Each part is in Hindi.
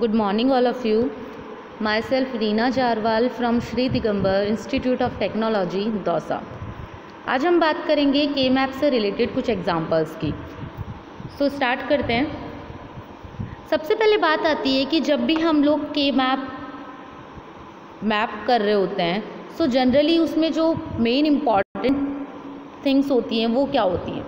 Good morning all of you. Myself Reena Jarwal from Shri Digambar Institute of Technology, Dausa. आज हम बात करेंगे के मैप से रिलेटेड कुछ एग्जांपल्स की। स्टार्ट करते हैं। सबसे पहले बात आती है कि जब भी हम लोग के मैप कर रहे होते हैं जनरली उसमें जो मेन इम्पॉर्टेंट थिंग्स होती हैं वो क्या होती हैं।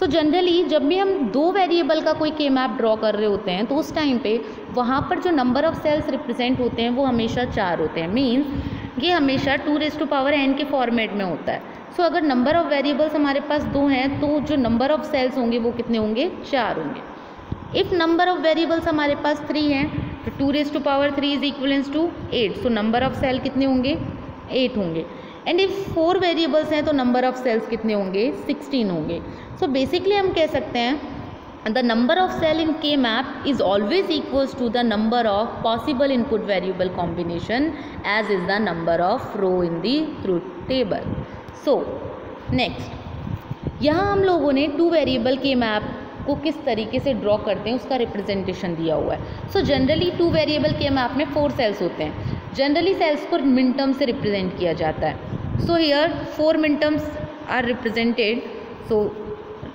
जनरली जब भी हम दो वेरिएबल का कोई के मैप ड्रॉ कर रहे होते हैं तो उस टाइम पे वहाँ पर जो नंबर ऑफ़ सेल्स रिप्रेजेंट होते हैं वो हमेशा 4 होते हैं। मीन्स ये हमेशा 2n के फॉर्मेट में होता है। अगर नंबर ऑफ़ वेरिएबल्स हमारे पास 2 हैं तो जो नंबर ऑफ़ सेल्स होंगे वो कितने होंगे, 4 होंगे। इफ़ नंबर ऑफ़ वेरिएबल्स हमारे पास 3 हैं तो 2 is equivalence to 8। Number of cell कितने होंगे, 8 होंगे। एंड इफ 4 वेरिएबल्स हैं तो नंबर ऑफ़ सेल्स कितने होंगे, 16 होंगे। बेसिकली हम कह सकते हैं the number of cell in K map is always equals to the number of possible input variable combination as is the number of row in the truth table. Next, यहाँ हम लोगों ने 2 वेरिएबल के मैप को किस तरीके से ड्रॉ करते हैं उसका रिप्रेजेंटेशन दिया हुआ है। जनरली 2 वेरिएबल के मैप में 4 सेल्स होते हैं। जनरली सेल्स को मिन टर्म से रिप्रेजेंट किया जाता है। हियर 4 मिन टर्म्स आर रिप्रेजेंटेड।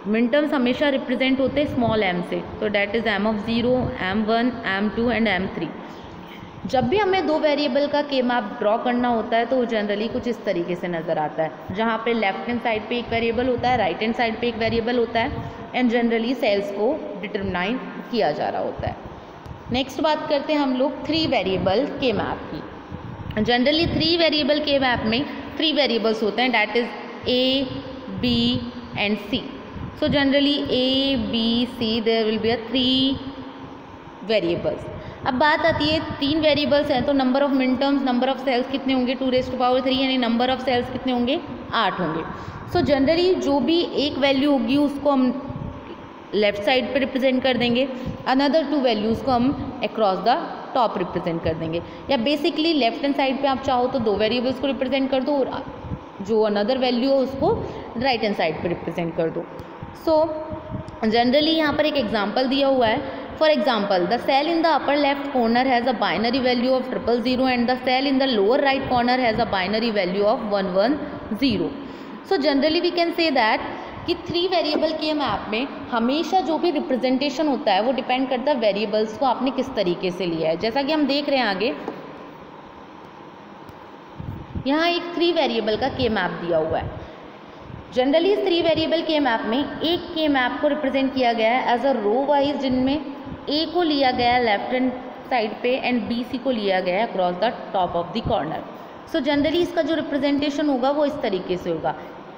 मिन टर्म्स हमेशा रिप्रेजेंट होते हैं स्मॉल m से। That is m0, m1, m2 and m3। जब भी हमें 2 वेरिएबल का के मैप ड्रॉ करना होता है तो वो जनरली कुछ इस तरीके से नज़र आता है, जहाँ पे लेफ्ट हैंड साइड पे एक वेरिएबल होता है, राइट हैंड साइड पे एक वेरिएबल होता है एंड जनरली सेल्स को डिटरमाइन किया जा रहा होता है। नेक्स्ट बात करते हैं हम लोग 3 वेरिएबल के मैप की। जनरली 3 वेरिएबल के मैप में 3 वेरिएबल्स होते हैं, that is a, b and c। Generally a, b, c there will be 3 variables. अब बात आती है 3 वेरिएबल्स हैं तो number of min terms, number of cells कितने होंगे, 2⁻³ यानी नंबर ऑफ सेल्स कितने होंगे, 8 होंगे। जनरली जो भी एक वैल्यू होगी उसको हम लेफ्ट साइड पे रिप्रेजेंट कर देंगे, अनदर 2 वैल्यूज़ को हम अक्रॉस द टॉप रिप्रेजेंट कर देंगे। या बेसिकली लेफ्ट हैंड साइड पे आप चाहो तो 2 वेरिएबल्स को रिप्रेजेंट कर दो और जो अनदर वैल्यू हो उसको राइट हैंड साइड पे रिप्रेजेंट कर दो। जनरली यहाँ पर एक एग्जाम्पल दिया हुआ है। For example, the cell in the upper left corner has a binary value of 000 and the cell in the lower right corner has a binary value of 110। Generally we can say that कि 3 वेरिएबल के मैप में हमेशा जो भी रिप्रेजेंटेशन होता है वो डिपेंड करता है वेरिएबल्स को आपने किस तरीके से लिया है। जैसा कि हम देख रहे हैं आगे, यहाँ एक 3 वेरिएबल का के मैप दिया हुआ है। जनरली इस 3 वेरिएबल के मैप में एक के मैप को रिप्रेजेंट किया गया है एज अ रो वाइज, जिनमें ए को लिया गया है लेफ्ट हैंड साइड पे एंड बी सी को लिया गया है across the top of the corner. Generally इसका जो रिप्रेजेंटेशन होगा वो इस तरीके से होगा।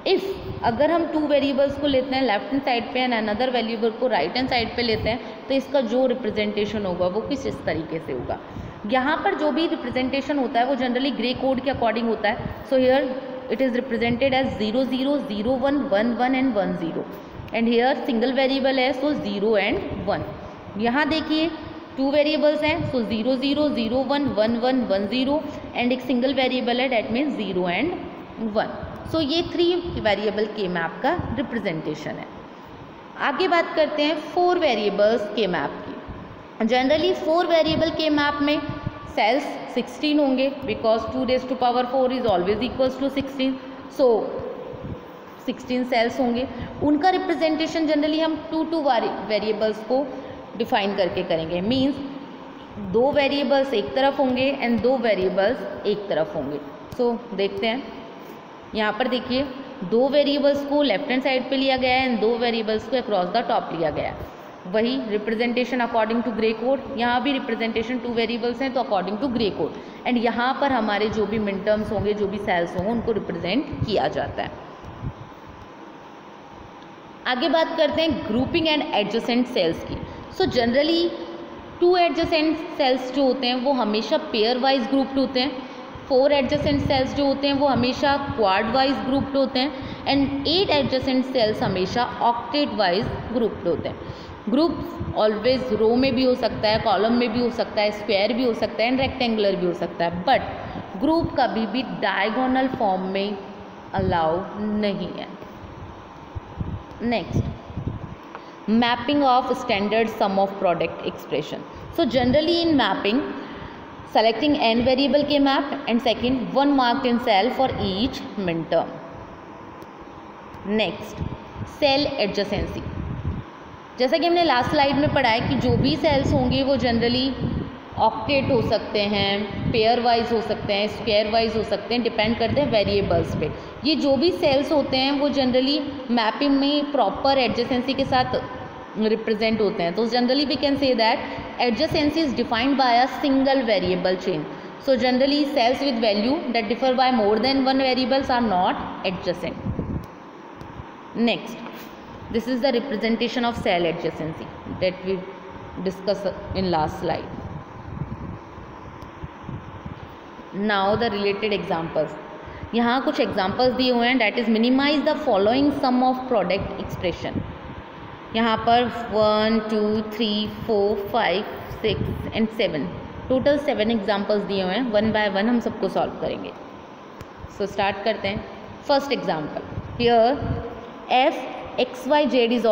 इफ़ अगर हम 2 वेरिएबल्स को लेते हैं लेफ्ट हैंड साइड पे एंड अनदर वेरिएबल को राइट हैंड साइड पे लेते हैं तो इसका जो रिप्रेजेंटेशन होगा वो कुछ इस तरीके से होगा। यहाँ पर जो भी रिप्रेजेंटेशन होता है वो जनरली ग्रे कोड के अकॉर्डिंग होता है। Here it is represented as 0 0 0 1 1 1 and 1 0 and here single variable है 0 and 1। यहाँ देखिए 2 वेरिएबल्स हैं 0 0 0 1 1 1 1 0 एंड एक सिंगल वेरिएबल है डेट मीन्स 0 and 1। ये 3 वेरिएबल के मैप का रिप्रेजेंटेशन है। आगे बात करते हैं 4 वेरिएबल्स के मैप की। जनरली 4 वेरिएबल के मैप में सेल्स 16 होंगे because 2⁴ is always equals to 16। 16 cells होंगे। उनका रिप्रेजेंटेशन जनरली हम 2 वेरिएबल्स को डिफाइन करके करेंगे। मींस 2 वेरिएबल्स एक तरफ होंगे एंड 2 वेरिएबल्स एक तरफ होंगे। देखते हैं, यहाँ पर देखिए 2 वेरिएबल्स को लेफ्ट हैंड साइड पे लिया गया है एंड 2 वेरिएबल्स को अक्रॉस द टॉप लिया गया है। वही representation according to gray code, यहाँ भी रिप्रेजेंटेशन 2 वेरिएबल्स हैं तो according to gray code and यहाँ पर हमारे जो भी मिन टर्म्स होंगे, जो भी सेल्स होंगे उनको रिप्रेजेंट किया जाता है। आगे बात करते हैं ग्रुपिंग एंड एडजेसेंट सेल्स की। जनरली 2 एडजेसेंट सेल्स जो होते हैं वो हमेशा पेयर वाइज ग्रुप्ड होते हैं। 4 एडजेसेंट सेल्स जो होते हैं वो हमेशा क्वाड वाइज ग्रुप्ड होते हैं एंड 8 एडजेसेंट सेल्स हमेशा ऑक्टेट वाइज ग्रुप्ड होते हैं। ग्रुप ऑलवेज रो में भी हो सकता है, कॉलम में भी हो सकता है, स्क्वायर भी हो सकता है एंड रेक्टेंगुलर भी हो सकता है, बट ग्रुप कभी भी डायगोनल फॉर्म में अलाउ नहीं है। Next, mapping of standard sum of product expression. So generally in mapping, selecting n variable k map, and second, one marked in cell for each min term. Next, cell adjacency. जैसा कि हमने लास्ट स्लाइड में पढ़ा है कि जो भी सेल्स होंगे वो जनरली ऑक्टेट हो सकते हैं, पेयर वाइज हो सकते हैं, स्क्वायर वाइज हो सकते हैं, डिपेंड करते हैं वेरिएबल्स पे। ये जो भी सेल्स होते हैं वो जनरली मैपिंग में प्रॉपर एडजेसेंसी के साथ रिप्रेजेंट होते हैं। तो generally we can say that adjacency is defined by a single variable chain. So generally cells with value that differ by more than one variables are not adjacent. Next, this is the representation of cell adjacency that we discussed in last slide. Now the related examples. यहाँ कुछ examples दिए हुए हैं, that is minimize the following sum of product expression. यहाँ पर 1 2 3 4 5 6 and 7 टोटल 7 एग्जाम्पल्स दिए हुए हैं। वन बाय वन हम सबको सॉल्व करेंगे। सो स्टार्ट करते हैं। First example, here f x y z is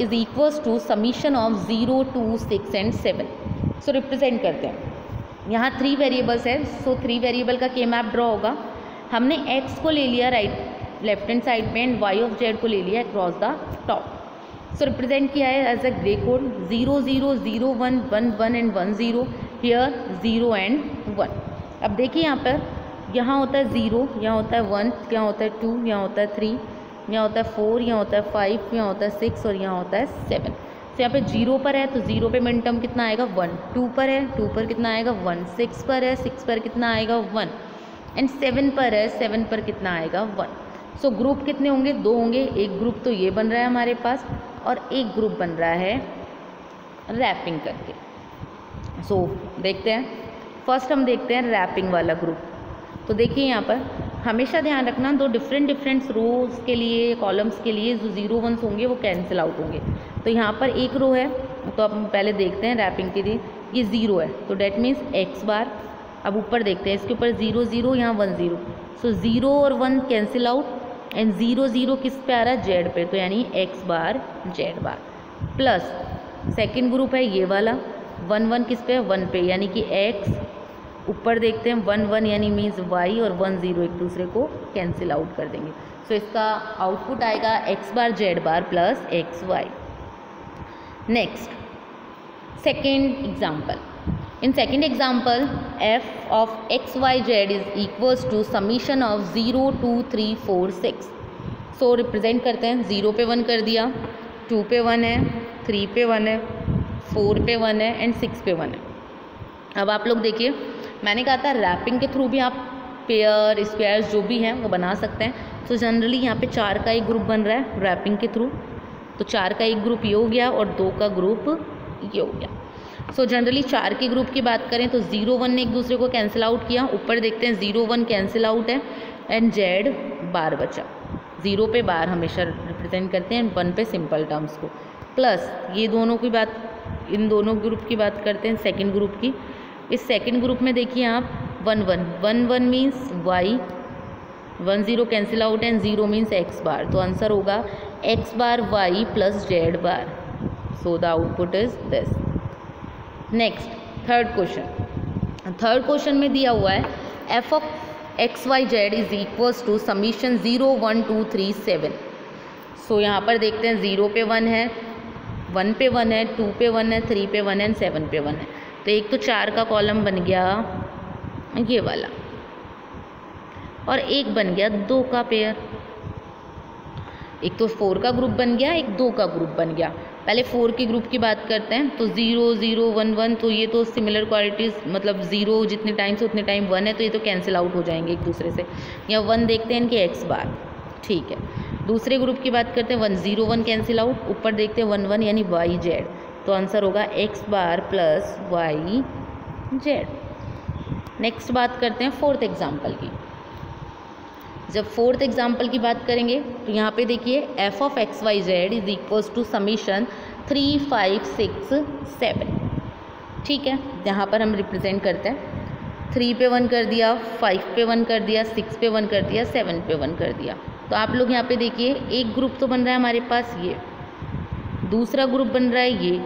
is equals to summation of 0 2 6 and 7। So represent करते हैं। यहाँ 3 वेरिएबल्स है, सो 3 वेरिएबल का के मैप ड्रॉ होगा। हमने x को ले लिया लेफ्ट हैंड साइड में एंड y ऑफ z को ले लिया across the top. So represent किया है as a gray code 0 0 0 1 1 1 and 1 0, here 0 and 1। अब देखिए यहाँ पर, यहाँ होता है 0, यहाँ होता है 1, यहाँ होता है 2, यहाँ होता है 3, यहाँ होता है 4, यहाँ होता है 5, यहाँ होता है 6 और यहाँ होता है 7। तो यहाँ पे 0 पर है तो 0 पे मिन टर्म कितना आएगा 1, 2 पर है 2 पर कितना आएगा 1, 6 पर है 6 पर कितना आएगा 1 एंड 7 पर है 7 पर कितना आएगा 1। सो ग्रुप कितने होंगे? 2 होंगे। एक ग्रुप तो ये बन रहा है हमारे पास और एक ग्रुप बन रहा है रैपिंग करके। सो देखते हैं, फर्स्ट हम देखते हैं रैपिंग वाला ग्रुप। तो देखिए यहाँ पर हमेशा ध्यान रखना, दो डिफरेंट रोज के लिए, कॉलम्स के लिए जो 0 1s होंगे वो कैंसिल आउट होंगे। तो यहाँ पर एक रो है तो अब हम पहले देखते हैं रैपिंग के लिए, ये 0 है तो डेट मीन्स x बार। अब ऊपर देखते हैं, इसके ऊपर 0 0, यहाँ 1 0। सो 0 और 1 कैंसिल आउट एंड 0 0 किस पे आ रहा है? z पे, तो यानी x bar z bar plus second group है ये वाला 1 1 किस पे? 1 पे, यानी कि x। ऊपर देखते हैं 1 1 यानी मीन्स y और 1 0 एक दूसरे को कैंसिल आउट कर देंगे। सो इसका आउटपुट आएगा x bar z bar plus x y. Next, second example. In second example f of x y z is equals to summation of 0 2 3 4 6। So represent करते हैं, 0 पे 1 कर दिया, 2 पे 1 है, 3 पे 1 है, 4 पे 1 है एंड 6 पे 1 है। अब आप लोग देखिए, मैंने कहा था रैपिंग के थ्रू भी आप पेयर स्क्वायर्स जो भी हैं वो बना सकते हैं। तो जनरली यहाँ पे 4 का एक ग्रुप बन रहा है रैपिंग के थ्रू, तो 4 का एक ग्रुप ये हो गया और 2 का ग्रुप ये हो गया। सो जनरली 4 के ग्रुप की बात करें तो 0 1 ने एक दूसरे को कैंसिल आउट किया। ऊपर देखते हैं 0 1 कैंसिल आउट है एंड जेड बार बचा। 0 पे बार हमेशा रिप्रेजेंट करते हैं, 1 पे सिंपल टर्म्स को, प्लस ये दोनों की बात, इन दोनों ग्रुप की बात करते हैं सेकेंड ग्रुप की। इस सेकेंड ग्रुप में देखिए आप 1 1 1 1 means y, 1 0 cancel out and 0 means x bar. तो आंसर होगा x bar y plus z bar. So the output is this. Next, third question. Third question में दिया हुआ है f of x y z is equals to summation 0 1 2 3 7। So यहाँ पर देखते हैं 0 पे 1 है, 1 पे 1 है, 2 पे 1 है, 3 पे 1 है, 7 पे 1 है। तो एक तो 4 का कॉलम बन गया ये वाला और एक बन गया 2 का पेयर। एक तो 4 का ग्रुप बन गया, एक 2 का ग्रुप बन गया। पहले 4 के ग्रुप की बात करते हैं तो 0 0 1 1, तो ये तो सिमिलर क्वालिटीज़, मतलब 0 जितने टाइम से उतने टाइम 1 है तो ये तो कैंसिल आउट हो जाएंगे एक दूसरे से। या 1 देखते हैं इनके x बार, ठीक है। दूसरे ग्रुप की बात करते हैं 1 0 1 कैंसिल आउट। ऊपर देखते हैं 1 1 यानी y z, तो आंसर होगा x बार प्लस y z। नेक्स्ट बात करते हैं फोर्थ एग्जाम्पल की। जब फोर्थ एग्जाम्पल की बात करेंगे तो यहाँ पे देखिए f of x y z is equals to summation 3 5 6 7। ठीक है, यहाँ पर हम रिप्रेजेंट करते हैं 3 पे 1 कर दिया, 5 पे 1 कर दिया, 6 पे 1 कर दिया, 7 पे 1 कर दिया। तो आप लोग यहाँ पे देखिए एक ग्रुप तो बन रहा है हमारे पास ये, दूसरा ग्रुप बन रहा है ये।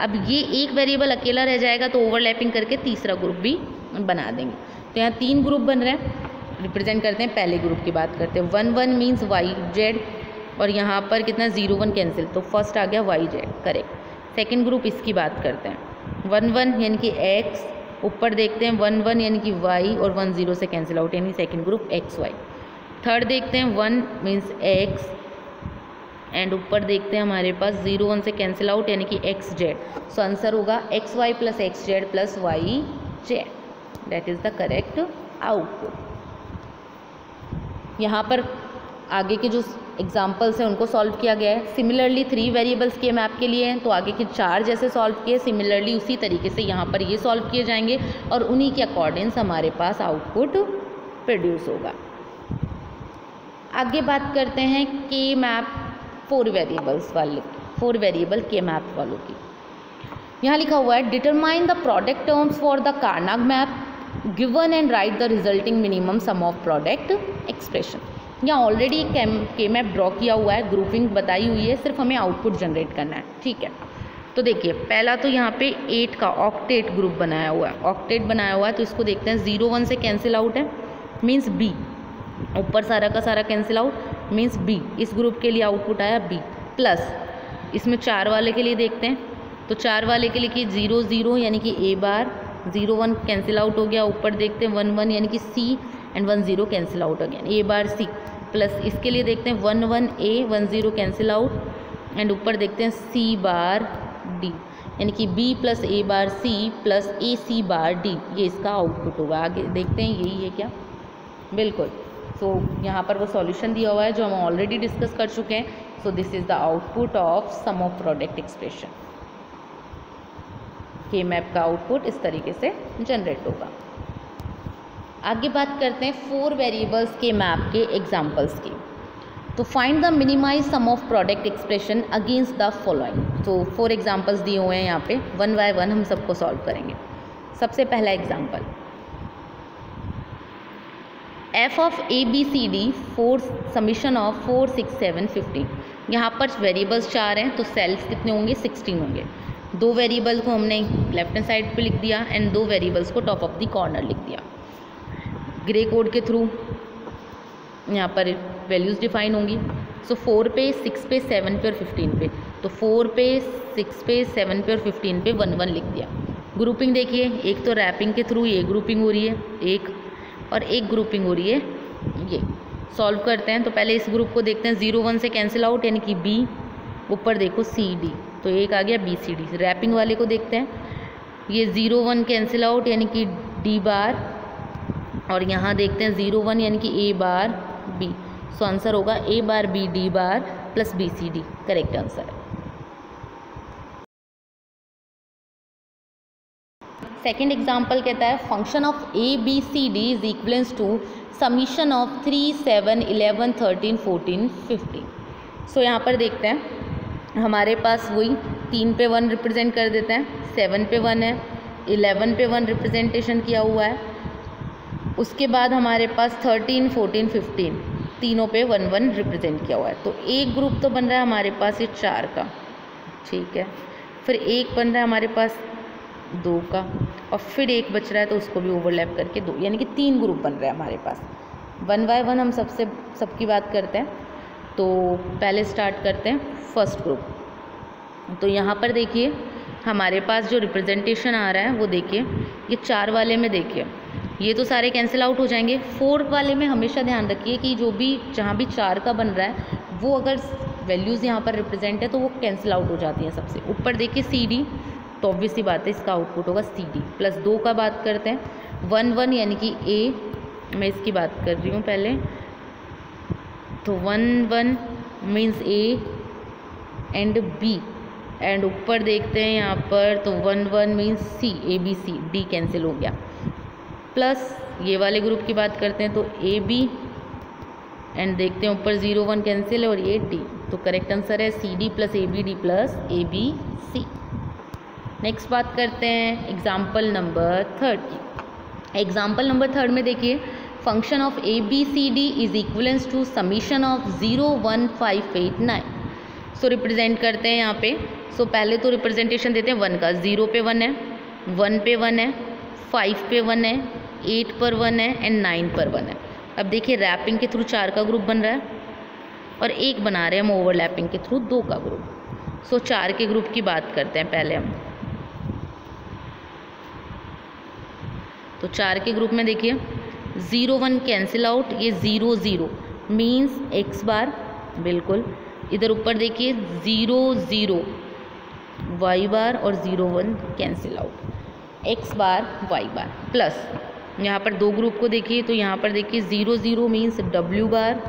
अब ये एक वेरिएबल अकेला रह जाएगा तो ओवरलैपिंग करके तीसरा ग्रुप भी बना देंगे। तो यहाँ 3 ग्रुप बन रहे हैं, रिप्रेजेंट करते हैं। पहले ग्रुप की बात करते हैं, 1 1 मीन्स वाई जेड, और यहाँ पर कितना 0 1 कैंसिल, तो फर्स्ट आ गया y z, correct. Second group इसकी बात करते हैं, 1 1 यानी कि एक्स, ऊपर देखते हैं 1 1 यानी कि वाई, और 1 0 से कैंसिल आउट यानी second group x y. Third देखते हैं 1 मीन्स एक्स, एंड ऊपर देखते हैं हमारे पास 0 1 से कैंसिल आउट यानी कि एक्स जेड। सो आंसर होगा x y plus x z plus y z, that is the correct output. यहाँ पर आगे के जो एग्जाम्पल्स हैं उनको सॉल्व किया गया है। सिमिलरली 3 वेरिएबल्स के मैप के लिए हैं, तो आगे के 4 जैसे सॉल्व किए, सिमिलरली उसी तरीके से यहाँ पर ये सॉल्व किए जाएंगे और उन्हीं के अकॉर्डिंग्स हमारे पास आउटपुट प्रोड्यूस होगा। आगे बात करते हैं के मैप 4 वेरिएबल्स वाले, 4 वेरिएबल के मैप वालों की। यहाँ लिखा हुआ है determine the product terms for the Karnaugh map given and write the resulting minimum sum of product expression. यहाँ ऑलरेडी के मैप ड्रॉ किया हुआ है, ग्रुपिंग बताई हुई है, सिर्फ हमें आउटपुट जनरेट करना है, ठीक है। तो देखिए पहला तो यहाँ पे 8 का ऑक्टेट ग्रुप बनाया हुआ है, ऑक्टेट बनाया हुआ है, तो इसको देखते हैं 0 1 से कैंसिल आउट है मीन्स बी, ऊपर सारा का सारा कैंसिल आउट मीन्स बी, इस ग्रुप के लिए आउटपुट आया बी, प्लस इसमें 4 वाले के लिए देखते हैं, तो 4 वाले के लिए कि 0 0 यानी कि ए बार, 0 1 कैंसिल आउट हो गया, ऊपर देखते हैं 1 1 यानी कि C, and 1 0 cancel out again, A bar C, plus इसके लिए देखते हैं 1 1 ए, 1 0 कैंसिल आउट, एंड ऊपर देखते हैं सी बार डी, यानी कि बी प्लस ए बार सी प्लस ए सी बार डी, ये इसका आउटपुट होगा। आगे देखते हैं यही है क्या, बिल्कुल। सो यहाँ पर वो सॉल्यूशन दिया हुआ है जो हम ऑलरेडी डिस्कस कर चुके हैं। So this is the output of sum of product expression. K map का आउटपुट इस तरीके से जनरेट होगा। आगे बात करते हैं 4 वेरिएबल्स के मैप के एग्जांपल्स की। तो find the minimize sum of product expression against the following. तो 4 एग्जांपल्स दिए हुए हैं यहाँ पे, 1 बाय 1 हम सबको सॉल्व करेंगे। सबसे पहला example, f of A B C d 4 summation of 4 6 7 15। यहाँ पर वेरिएबल्स 4 हैं तो सेल्स कितने होंगे, 16 होंगे। 2 वेरिएबल को हमने लेफ्ट हैंड साइड पे लिख दिया एंड 2 वेरिएबल्स को टॉप ऑफ द कॉर्नर लिख दिया। ग्रे कोड के थ्रू यहाँ पर वैल्यूज़ डिफाइन होंगी। सो 4 पे, 6 पे, 7 पे और 15 पे। तो 4 पे, 6 पे, 7 पे और 15 पे 1 1 लिख दिया। ग्रुपिंग देखिए, एक तो रैपिंग के थ्रू ये ग्रुपिंग हो रही है एक, और एक ग्रुपिंग हो रही है ये। सॉल्व करते हैं तो पहले इस ग्रुप को देखते हैं, 0 1 से कैंसिल आउट यानी कि बी, ऊपर देखो सी डी, तो एक आ गया बी सी डी। रैपिंग वाले को देखते हैं, ये 0 1 कैंसिल आउट यानी कि डी बार, और यहाँ देखते हैं 0 1 यानी कि ए बार बी। सो आंसर होगा A bar B D bar plus B C D, correct answer है। सेकेंड एग्जाम्पल कहता है function of A B C D is equivalence to summation of 3 7 11 13 14 15। So यहाँ पर देखते हैं हमारे पास वही 3 पे 1 रिप्रेजेंट कर देते हैं, 7 पे 1 है, 11 पे 1 रिप्रेजेंटेशन किया हुआ है, उसके बाद हमारे पास 13 14 15 तीनों पे 1 1 रिप्रेजेंट किया हुआ है। तो एक ग्रुप तो बन रहा है हमारे पास ये 4 का, ठीक है, फिर एक बन रहा है हमारे पास 2 का, और फिर एक बच रहा है तो उसको भी ओवरलैप करके 2, यानी कि 3 ग्रुप बन रहे हैं हमारे पास। 1 बाय 1 हम सबकी बात करते हैं। तो पहले स्टार्ट करते हैं फर्स्ट ग्रुप। तो यहाँ पर देखिए हमारे पास जो रिप्रेजेंटेशन आ रहा है वो देखिए, ये 4 वाले में देखिए ये तो सारे कैंसिल आउट हो जाएंगे। 4 वाले में हमेशा ध्यान रखिए कि जो भी जहाँ भी 4 का बन रहा है वो अगर वैल्यूज़ यहाँ पर रिप्रेजेंट है तो वो कैंसिल आउट हो जाती हैं सबसे। ऊपर देखिए सी डी, तो ऑब्वियस सी बात है इसका आउटपुट होगा सी डी। प्लस 2 का बात करते हैं, 1 1 यानी कि ए, मैं इसकी बात कर रही हूँ पहले, तो 1 1 means a and b, and ऊपर देखते हैं यहाँ पर तो 1 1 means c, a B C, d cancel हो गया। प्लस ये वाले ग्रुप की बात करते हैं तो ए बी, एंड देखते हैं ऊपर 0 1 कैंसिल है और ये डी, तो करेक्ट आंसर है c d plus a b d plus a B c. Next बात करते हैं एग्जाम्पल नंबर 3 की। एग्जाम्पल नंबर 3 में देखिए function of A B C D is equivalence to summation of 0 1 5 8 9। So represent करते हैं यहाँ पे। सो पहले तो रिप्रेजेंटेशन देते हैं 1 का, 0 पे 1 है, 1 पे 1 है, 5 पे 1 है, 8 पर 1 है एंड 9 पर 1 है। अब देखिए रैपिंग के थ्रू 4 का ग्रुप बन रहा है और एक बना रहे हैं हम ओवरलैपिंग के थ्रू 2 का ग्रुप। सो 4 के ग्रुप की बात करते हैं पहले हम। तो 4 के ग्रुप में देखिए 0 1 कैंसिल आउट, ये 0 0 मीन्स x बार, बिल्कुल। इधर ऊपर देखिए 0 0 y बार और 0 1 cancel out, x bar y बार प्लस यहाँ पर 2 ग्रुप को देखिए तो यहाँ पर देखिए 0 0 मीन्स w बार,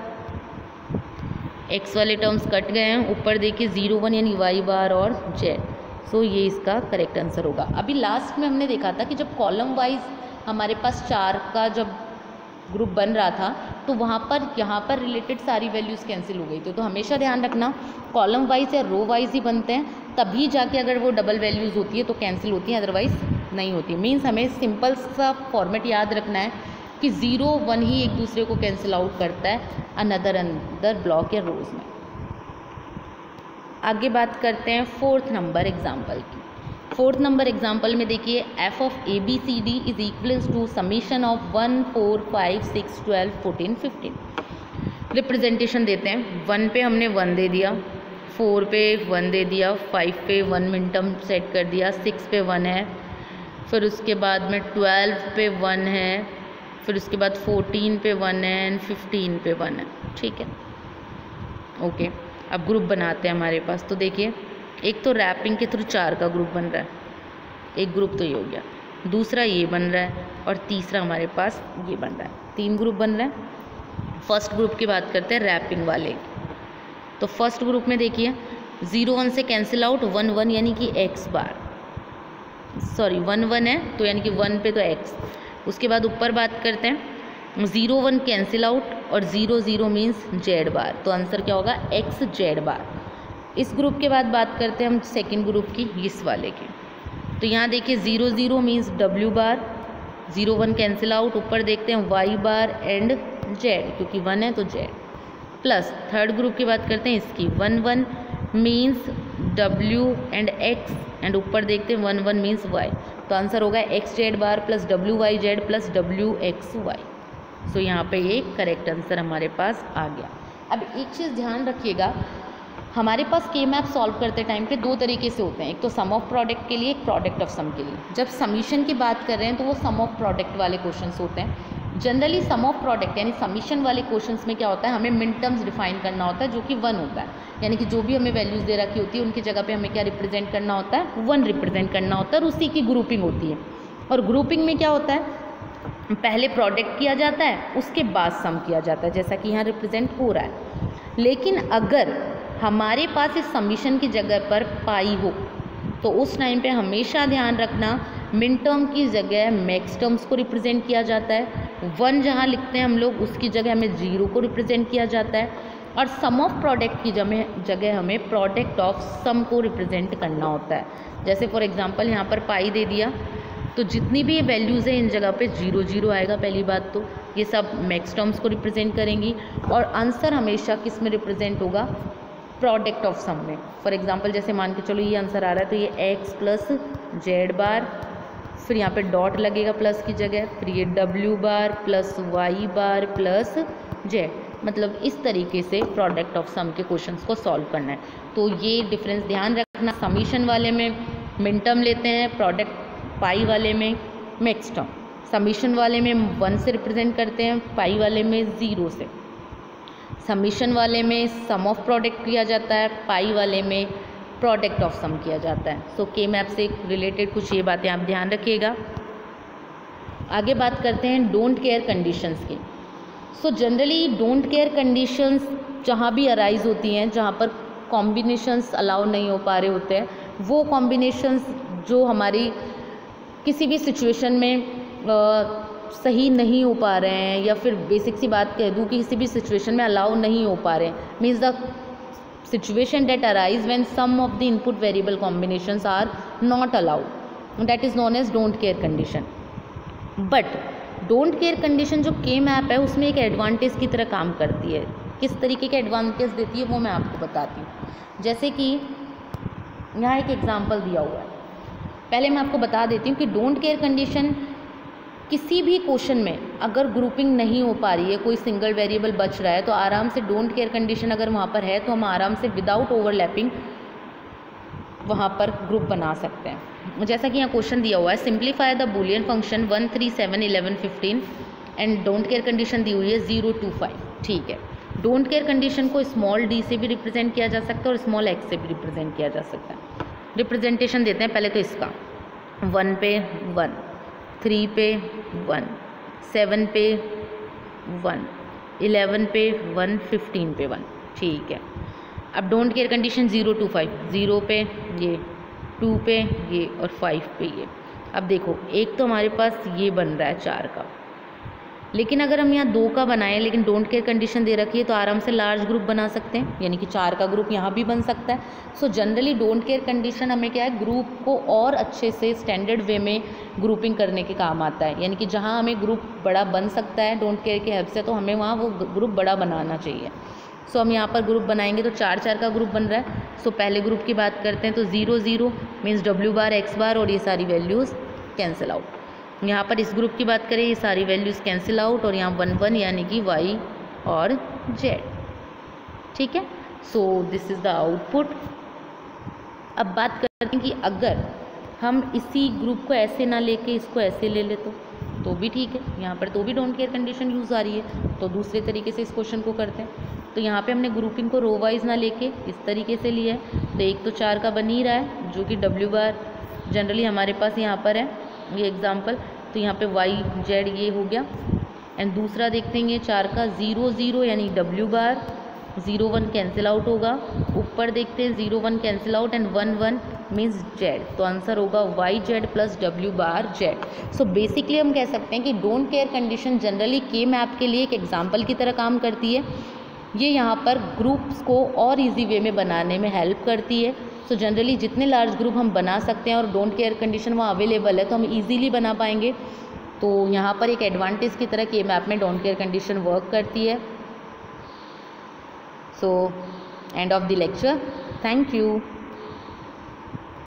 x वाले टर्म्स कट गए हैं, ऊपर देखिए 0 1 यानी y बार और z। सो ये इसका करेक्ट आंसर होगा। अभी लास्ट में हमने देखा था कि जब कॉलम वाइज हमारे पास 4 का जब ग्रुप बन रहा था तो वहाँ पर यहाँ पर रिलेटेड सारी वैल्यूज़ कैंसिल हो गई थी। तो हमेशा ध्यान रखना कॉलम वाइज या रो वाइज ही बनते हैं, तभी जाके अगर वो डबल वैल्यूज़ होती है तो कैंसिल होती हैं, अदरवाइज नहीं होती। मीन्स हमें सिंपल सा फॉर्मेट याद रखना है कि 0 1 ही एक दूसरे को कैंसिल आउट करता है अनदर ब्लॉक या रोज में। आगे बात करते हैं 4th नंबर एग्जाम्पल की। 4th नंबर एग्जाम्पल में देखिए f of A B C D is equals to summation of 1 4 5 6 12 14 15। Representation देते हैं। 1 पे हमने 1 दे दिया, 4 पे 1 दे दिया, 5 पे 1 मिनटम सेट कर दिया, 6 पे 1 है, फिर उसके बाद में 12 पे 1 है, फिर उसके बाद 14 पे 1 है एंड 15 पे 1 है। ठीक है, ओके। अब ग्रुप बनाते हैं हमारे पास। तो देखिए एक तो रैपिंग के थ्रू 4 का ग्रुप बन रहा है, एक ग्रुप तो ये हो गया, दूसरा ये बन रहा है और तीसरा हमारे पास ये बन रहा है। 3 ग्रुप बन रहे हैं। फर्स्ट ग्रुप की बात करते हैं रैपिंग वाले। तो फर्स्ट ग्रुप में देखिए 0 1 से कैंसिल आउट, 1 1 यानी कि x बार, सॉरी 1 1 है तो यानी कि 1 पे तो x। उसके बाद ऊपर बात करते हैं 0 1 कैंसिल आउट और 0 0 मीन्स z बार, तो आंसर क्या होगा x z बार। इस ग्रुप के बाद बात करते हैं हम सेकंड ग्रुप की, इस वाले की। तो यहाँ देखिए 0 0 मीन्स w बार, 0 1 कैंसिल आउट, ऊपर देखते हैं y बार एंड z, क्योंकि 1 है तो z प्लस। थर्ड ग्रुप की बात करते हैं इसकी, 1 1 means w and x and ऊपर देखते हैं 1 1 मीन्स y, तो आंसर होगा x z bar plus w y z plus w x y। So यहाँ पे ये करेक्ट आंसर हमारे पास आ गया। अब एक चीज़ ध्यान रखिएगा, हमारे पास के मैप सॉल्व करते टाइम पे 2 तरीके से होते हैं, एक तो सम ऑफ प्रोडक्ट के लिए, एक प्रोडक्ट ऑफ सम के लिए। जब समीशन की बात कर रहे हैं तो वो सम ऑफ प्रोडक्ट वाले क्वेश्चंस होते हैं। जनरली सम ऑफ प्रोडक्ट यानी समीशन वाले क्वेश्चंस में क्या होता है, हमें मिन टर्म्स डिफाइन करना होता है जो कि 1 होता है, यानी कि जो भी हमें वैल्यूज़ दे रखी होती है उनकी जगह पे हमें क्या रिप्रेजेंट करना होता है, 1 रिप्रेजेंट करना होता है और उसी की ग्रुपिंग होती है। और ग्रुपिंग में क्या होता है, पहले प्रोडक्ट किया जाता है उसके बाद सम किया जाता है, जैसा कि यहाँ रिप्रेजेंट हो रहा है। लेकिन अगर हमारे पास इस समीशन की जगह पर पाई हो तो उस टाइम पे हमेशा ध्यान रखना मिन टर्म की जगह मैक्स टर्म्स को रिप्रेजेंट किया जाता है। 1 जहाँ लिखते हैं हम लोग उसकी जगह हमें 0 को रिप्रेजेंट किया जाता है और सम ऑफ प्रोडक्ट की जगह हमें प्रोडक्ट ऑफ सम को रिप्रेजेंट करना होता है। जैसे फॉर एग्जांपल यहाँ पर पाई दे दिया तो जितनी भी ये वैल्यूज़ है इन जगह पे 0 0 आएगा। पहली बात तो ये सब मैक्स टर्म्स को रिप्रेजेंट करेंगी और आंसर हमेशा किस में रिप्रेजेंट होगा, प्रोडक्ट ऑफ सम में। फॉर एग्जांपल जैसे मान के चलो ये आंसर आ रहा है तो ये x प्लस जेड बार, फिर यहाँ पे डॉट लगेगा प्लस की जगह, फिर ये w बार प्लस y बार प्लस z, मतलब इस तरीके से प्रोडक्ट ऑफ सम के क्वेश्चंस को सॉल्व करना है। तो ये डिफरेंस ध्यान रखना, समीशन वाले में मिन टर्म लेते हैं, प्रोडक्ट पाई वाले में मैक्स टर्म, समीशन वाले में 1 से रिप्रेजेंट करते हैं, पाई वाले में 0 से। समीशन वाले में सम ऑफ प्रोडक्ट किया जाता है, पाई वाले में प्रोडक्ट ऑफ सम किया जाता है। सो के मैप से रिलेटेड कुछ ये बातें आप ध्यान रखिएगा। आगे बात करते हैं डोंट केयर कंडीशंस की। So generally don't care conditions जहाँ भी अराइज होती हैं, जहाँ पर कॉम्बिनेशंस अलाउ नहीं हो पा रहे होते हैं, वो कॉम्बिनेशंस जो हमारी किसी भी सिचुएशन में सही नहीं हो पा रहे हैं, या फिर बेसिक सी बात कह दूँ कि किसी भी सिचुएशन में अलाउ नहीं हो पा रहे हैं, means the situation that arise when some of the input variable combinations are not allowed, that is known as don't care condition. But don't care condition जो के मैप है उसमें एक एडवांटेज की तरह काम करती है। किस तरीके के एडवांटेज देती है वो मैं आपको बताती हूँ। जैसे कि यहाँ एक एग्जांपल दिया हुआ है, पहले मैं आपको बता देती हूँ कि डोंट केयर कंडीशन किसी भी क्वेश्चन में अगर ग्रुपिंग नहीं हो पा रही है, कोई सिंगल वेरिएबल बच रहा है, तो आराम से डोंट केयर कंडीशन अगर वहाँ पर है तो हम आराम से विदाउट ओवरलैपिंग वहाँ पर ग्रुप बना सकते हैं। जैसा कि यहाँ क्वेश्चन दिया हुआ है, simplify the Boolean function 1 3 7 11 15 and don't care condition दी हुई है 0 2 5। ठीक है, डोंट केयर कंडीशन को स्मॉल डी से भी रिप्रेजेंट किया जा सकता है और स्मॉल एक्स से भी रिप्रेजेंट किया जा सकता है। रिप्रेजेंटेशन देते हैं पहले तो इसका, 1 पे 1, 3 पे 1, 7 पे 1, 11 पे 1, 15 पे 1। ठीक है, अब डोंट केयर कंडीशन 0 2 5, 0 पे ये, 2 पे ये और 5 पे ये। अब देखो एक तो हमारे पास ये बन रहा है 4 का, लेकिन अगर हम यहाँ 2 का बनाएं लेकिन डोंट केयर कंडीशन दे रखी है तो आराम से लार्ज ग्रुप बना सकते हैं, यानी कि 4 का ग्रुप यहाँ भी बन सकता है। So generally don't care condition हमें क्या है, ग्रुप को और अच्छे से स्टैंडर्ड वे में ग्रुपिंग करने के काम आता है, यानी कि जहाँ हमें ग्रुप बड़ा बन सकता है डोंट केयर की हेल्प से, तो हमें वहाँ वो ग्रुप बड़ा बनाना चाहिए। सो हम यहाँ पर ग्रुप बनाएंगे तो 4 4 का ग्रुप बन रहा है। सो पहले ग्रुप की बात करते हैं तो 0 0 मीन्स डब्ल्यू बार एक्स बार और ये सारी वैल्यूज़ कैंसिल आउट। यहाँ पर इस ग्रुप की बात करें ये सारी वैल्यूज़ कैंसिल आउट और यहाँ 1 1 यानी कि वाई और जेड। ठीक है, सो दिस इज़ द आउटपुट। अब बात करते हैं कि अगर हम इसी ग्रुप को ऐसे ना लेके इसको ऐसे ले ले तो भी ठीक है, यहाँ पर तो भी डोंट केयर कंडीशन यूज़ आ रही है। तो दूसरे तरीके से इस क्वेश्चन को करते हैं, तो यहाँ पे हमने ग्रुपिंग को रो वाइज ना लेके इस तरीके से लिया है। तो एक तो 4 का बन ही रहा है जो कि डब्ल्यू बार जनरली हमारे पास यहाँ पर है ये एग्जांपल, तो यहाँ पे वाई जेड ये हो गया। एंड दूसरा देखते हैं ये 4 का 0 0 यानी डब्ल्यू बार, 0 1 कैंसिल आउट होगा। ऊपर देखते हैं 0 1 cancel out and 1 1 means Z, तो आंसर होगा वाई जेड प्लस डब्ल्यू बार जेड। सो बेसिकली हम कह सकते हैं कि डोंट केयर कंडीशन जनरली के मैप के लिए एक एग्जाम्पल की तरह काम करती है। ये यहाँ पर ग्रुप्स को और इजी वे में बनाने में हेल्प करती है। सो जनरली जितने लार्ज ग्रुप हम बना सकते हैं और डोंट केयर कंडीशन वहाँ अवेलेबल है तो हम इजीली बना पाएंगे। तो यहाँ पर एक एडवांटेज की तरह के मैप में डोंट केयर कंडीशन वर्क करती है। So end of the lecture, thank you.